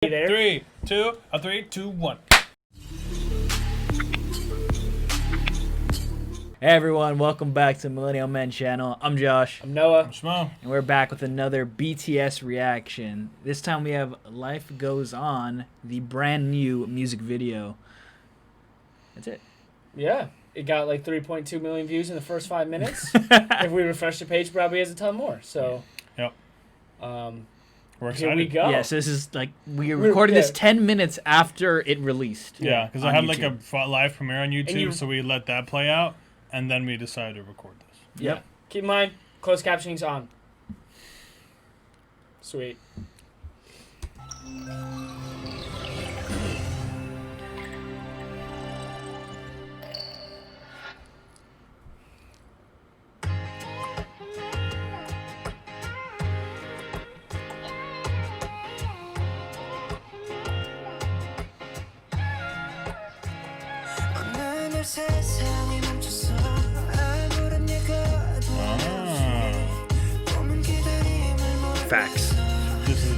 There. 3, 2, 3, 2, 1. Hey everyone, welcome back to Millennial Men Channel. I'm Josh. I'm Noah. I'm Shmo. And we're back with another BTS reaction. This time we have Life Goes On, the brand new music video. That's it. Yeah, it got like 3.2 million views in the first 5 minutes. If we refresh the page, probably has a ton more. So, Yep. We're excited. Here we go. Yeah, so this is like, we recorded this 10 minutes after it released. Yeah, because I had like YouTube. a live premiere on YouTube, so we let that play out, and then we decided to record this. Yep. Yeah. Keep in mind, closed captioning's on. Sweet. Facts. This is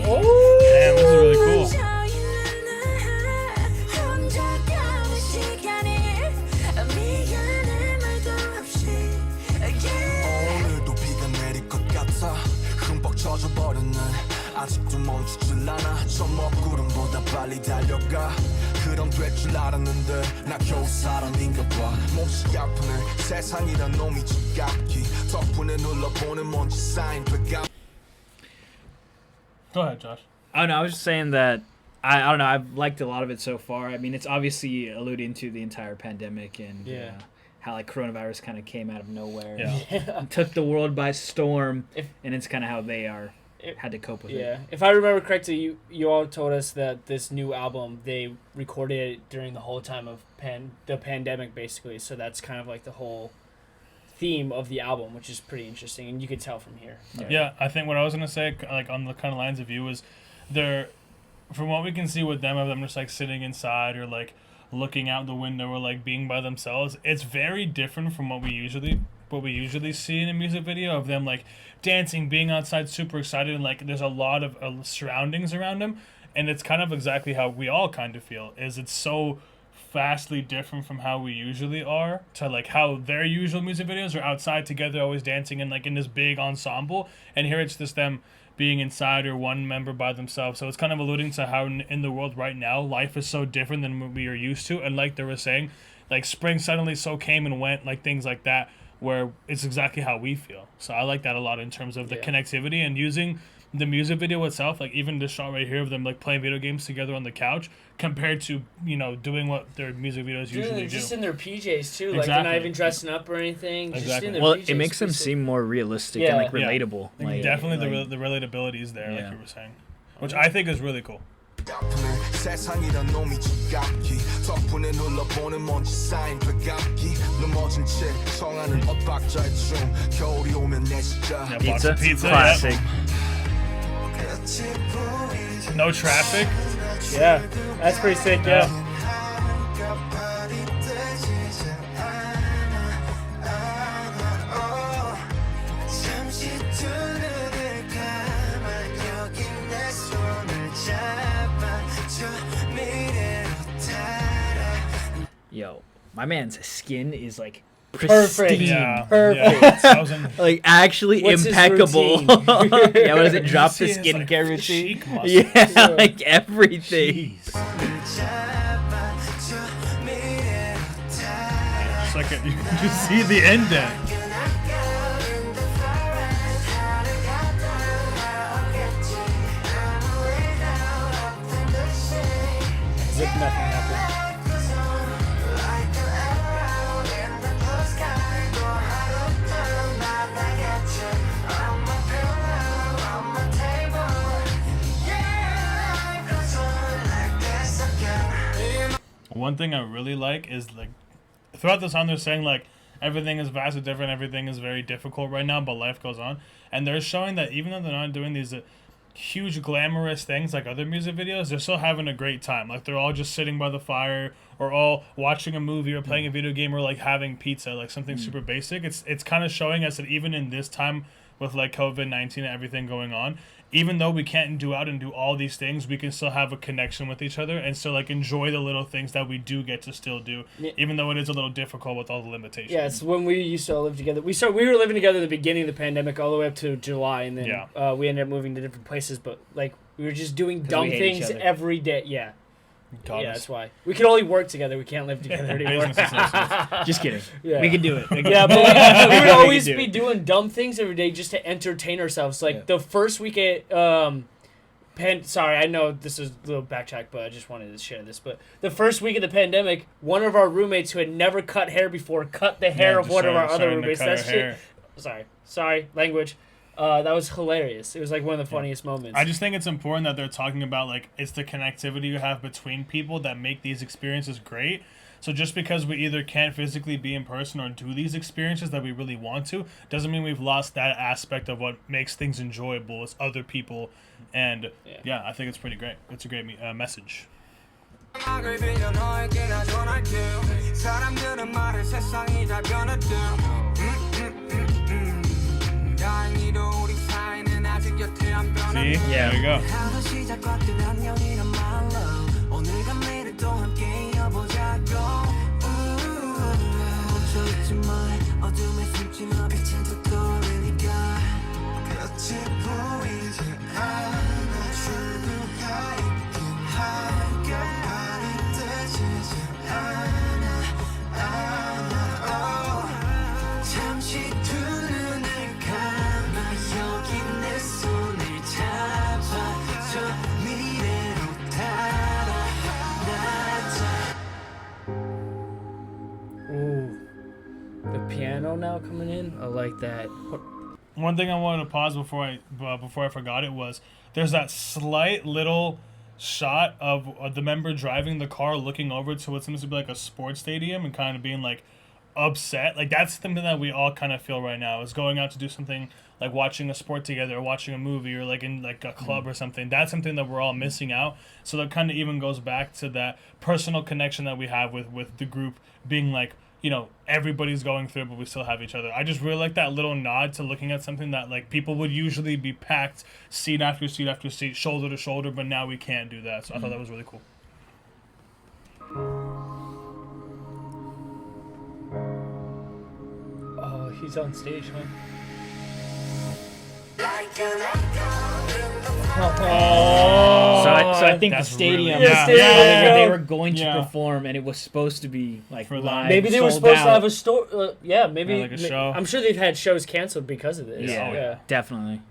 Oh! damn. This is really cool. 오늘도 비가 내릴 것 같아 흠뻑 젖어버린 날 아직도 멈추질 않아 저 먹구름보다 빨리 달려가 그럼 될 줄 알았는데 나 겨우 사람인가 봐 몹시 아프네 세상이란 놈이 지갑기 덕분에 눌러보는 먼지 쌓인 되감 Go ahead, Josh. I don't know, I was just saying that, I don't know, I've liked a lot of it so far. I mean, it's obviously alluding to the entire pandemic and how like coronavirus kind of came out of nowhere. Yeah. And took the world by storm, If- and it's kind of how they had to cope with it. Yeah. If I remember correctly, you all told us that this new album, they recorded it during the whole time of the pandemic, basically. So that's kind of like the whole theme of the album, which is pretty interesting, and you could tell from here. Yeah, I think what I was gonna say, like on the kind of lines of view, is they're, from what we can see with them, of them just like sitting inside or like looking out the window or like being by themselves. It's very different from what we usually see in a music video of them like dancing, being outside, super excited, and like there's a lot of surroundings around them, and it's kind of exactly how we all kind of feel. Is it's so vastly different from how we usually are to like how their usual music videos are outside together, always dancing and like in this big ensemble, and here it's just them being inside or one member by themselves. So it's kind of alluding to how in the world right now life is so different than what we are used to, and like they were saying, like spring suddenly so came and went, like things like that, where it's exactly how we feel. So I like that a lot in terms of the connectivity and using the music video itself, like even this shot right here of them like playing video games together on the couch compared to, you know, doing what their music videos usually do. Just in their PJs too, like Exactly. they're not even dressing up or anything. Just Exactly. in their Well, PJs, it makes them basically. seem more realistic Yeah. and like Yeah. relatable. Like, Definitely like, the relatability is there, Yeah. like you were saying, which I think is really cool. 아프네 세상이란 놈이 지갑기 덕분에 눌러보는 먼지 쌓인 되감기 넘어진 채 청하는 엇박자의 춤 겨울이 오면 내 시작 Yeah, Pizza, pizza, classic. yeah. No traffic. Yeah, that's pretty sick. Yeah. Yo, my man's skin is like Perfect. pristine. Yeah, Perfect. Yeah. I was in, Like actually What's his impeccable. routine? Yeah, what does it? Drop the see his, skincare like, routine. cheek muscles. Yeah, like everything. Jeez. It's like you can just see the indent. As if nothing happened. One thing I really like is like throughout the song they're saying like everything is vastly different, everything is very difficult right now, but life goes on. And they're showing that even though they're not doing these huge glamorous things like other music videos, they're still having a great time. Like they're all just sitting by the fire or all watching a movie or playing a video game or like having pizza, like something super basic. It's kind of showing us that even in this time with like COVID-19 and everything going on, even though we can't do out and do all these things, we can still have a connection with each other and still like enjoy the little things that we do get to still do, even though it is a little difficult with all the limitations. Yeah, it's when we used to all live together. We were living together at the beginning of the pandemic all the way up to July, and then we ended up moving to different places. But like we were just doing dumb things every day. Yeah. Yeah, that's why. We can only work together. We can't live together anymore. Just kidding. Yeah. We can do it. Yeah, but we would always be doing dumb things every day just to entertain ourselves. Like the first week at sorry, I know this is a little backtrack, but I just wanted to share this. But the first week of the pandemic, one of our roommates who had never cut hair before cut the hair of one of our other roommates. That shit. Sorry, language. That was hilarious. It was like one of the funniest moments. I just think it's important that they're talking about like it's the connectivity you have between people that make these experiences great. So just because we either can't physically be in person or do these experiences that we really want to, doesn't mean we've lost that aspect of what makes things enjoyable as other people. And yeah, I think it's pretty great. It's a great message. See? Yeah. There you go. Now coming in, I like that. One thing I wanted to pause before I forgot it was there's that slight little shot of the member driving the car looking over to what seems to be like a sports stadium and kind of being like upset. Like that's something that we all kind of feel right now is going out to do something like watching a sport together or watching a movie or like in like a club or something. That's something that we're all missing out. So that kind of even goes back to that personal connection that we have with the group being like, you know, everybody's going through it, but we still have each other. I just really like that little nod to looking at something that, like, people would usually be packed seat after seat after seat, shoulder to shoulder, but now we can't do that. So I thought that was really cool. Oh, he's on stage, huh? So I think the stadium, really, they were going to perform, and it was supposed to be like live. Maybe they were supposed to have a store. Maybe like a show. I'm sure they've had shows canceled because of this. Yeah, definitely.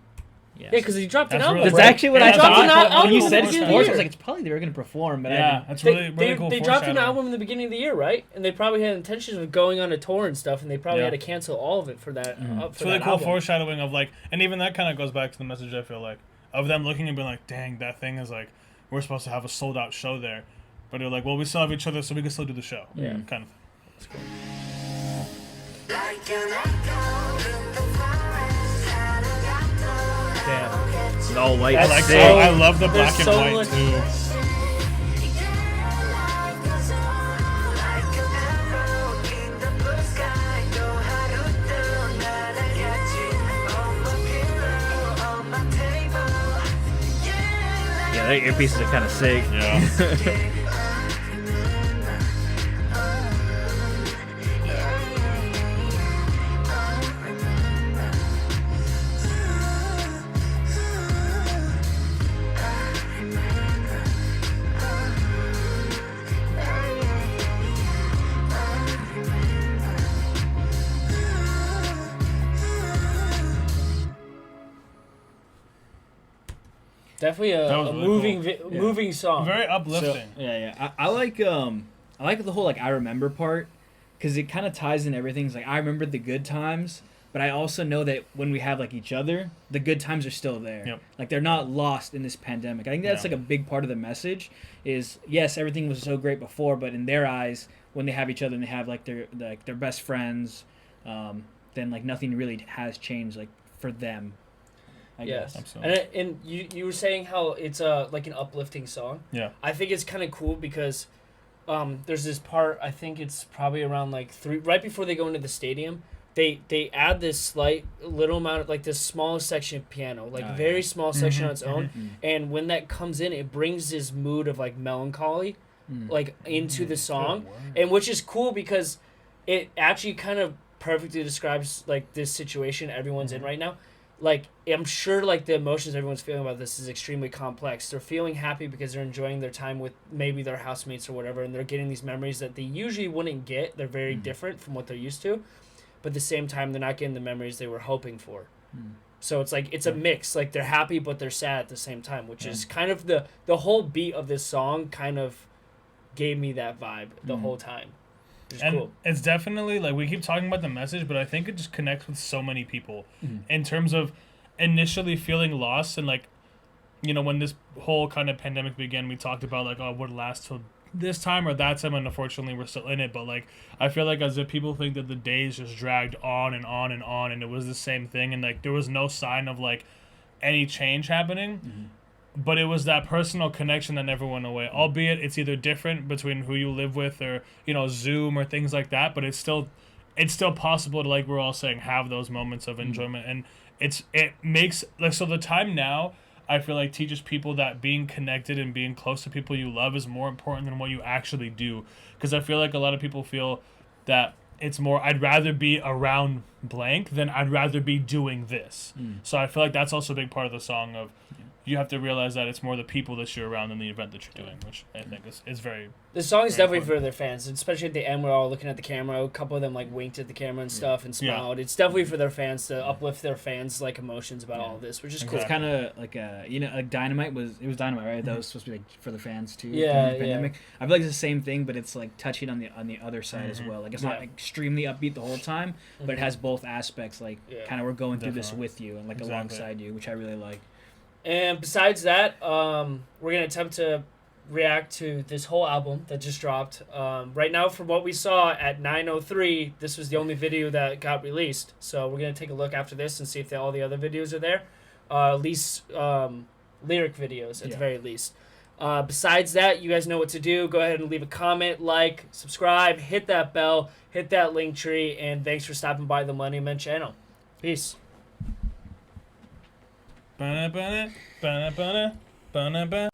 Yeah, because he dropped an album. That's actually what I thought when you said sports. I was like, it's probably they were going to perform, but that's really cool. They dropped an album in the beginning of the year, right? And they probably had intentions of going on a tour and stuff, and they probably had to cancel all of it for that. It's really cool foreshadowing of like, and even that kind of goes back to the message I feel like of them looking and being like, dang, that thing is like, we're supposed to have a sold out show there, but they're like, well, we still have each other, so we can still do the show. Yeah, kind of thing. That's cool. Damn. It's all white. I love the black and white too. Yeah, their earpieces are kind of sick. Yeah. Definitely a moving moving song. Very uplifting. So, I like the whole like I remember part because it kind of ties in everything. It's like I remember the good times, but I also know that when we have like each other, the good times are still there. Yep. Like they're not lost in this pandemic. I think that's like a big part of the message. Is yes, everything was so great before, but in their eyes, when they have each other and they have like their best friends, then like nothing really has changed like for them. I guess. Absolutely. And you were saying how it's like an uplifting song. Yeah. I think it's kind of cool because there's this part, I think it's probably around like right before they go into the stadium, they add this slight little amount of like this small section of piano, like very small section on its own, and when that comes in, it brings this mood of like melancholy, like into the song, and which is cool because it actually kind of perfectly describes like this situation everyone's in right now. Like I'm sure like the emotions everyone's feeling about this is extremely complex. They're feeling happy because they're enjoying their time with maybe their housemates or whatever, and they're getting these memories that they usually wouldn't get. They're very different from what they're used to. But at the same time, they're not getting the memories they were hoping for. So it's like it's a mix. Like they're happy, but they're sad at the same time, which is kind of the whole beat of this song. Kind of gave me that vibe the whole time. Which is cool. It's definitely like we keep talking about the message, but I think it just connects with so many people in terms of initially feeling lost and like, you know, when this whole kind of pandemic began, we talked about like, oh, would it last till this time or that time, and unfortunately we're still in it. But like I feel like as if people think that the days just dragged on and on and on, and it was the same thing, and like there was no sign of like any change happening, but it was that personal connection that never went away, albeit it's either different between who you live with or, you know, Zoom or things like that, but it's still possible to, like we're all saying, have those moments of enjoyment. And it makes like, so the time now I feel like teaches people that being connected and being close to people you love is more important than what you actually do. Because I feel like a lot of people feel that it's more, I'd rather be around blank than I'd rather be doing this. So I feel like that's also a big part of the song of you have to realize that it's more the people that you're around than the event that you're doing, which I think is very... The song is very definitely important for their fans, especially at the end where all looking at the camera. A couple of them like winked at the camera and stuff and smiled. It's definitely for their fans to uplift their fans like emotions about all of this, which is cool. It's kind of like like Dynamite was Dynamite, right? That was supposed to be like for the fans too. Yeah, during the pandemic. I feel like it's the same thing, but it's like touching on the other side as well. Like it's not extremely upbeat the whole time, but it has both aspects. Like kind of we're going through this with you and like alongside you, which I really like. And besides that, we're going to attempt to react to this whole album that just dropped. Right now, from what we saw at 9:03, this was the only video that got released. So we're going to take a look after this and see if all the other videos are there. At least lyric videos, at the very least. Besides that, you guys know what to do. Go ahead and leave a comment, like, subscribe, hit that bell, hit that link tree, and thanks for stopping by the Money Men channel. Peace. Ba-na-ba-na, ba-na-ba-na, ba-na-ba.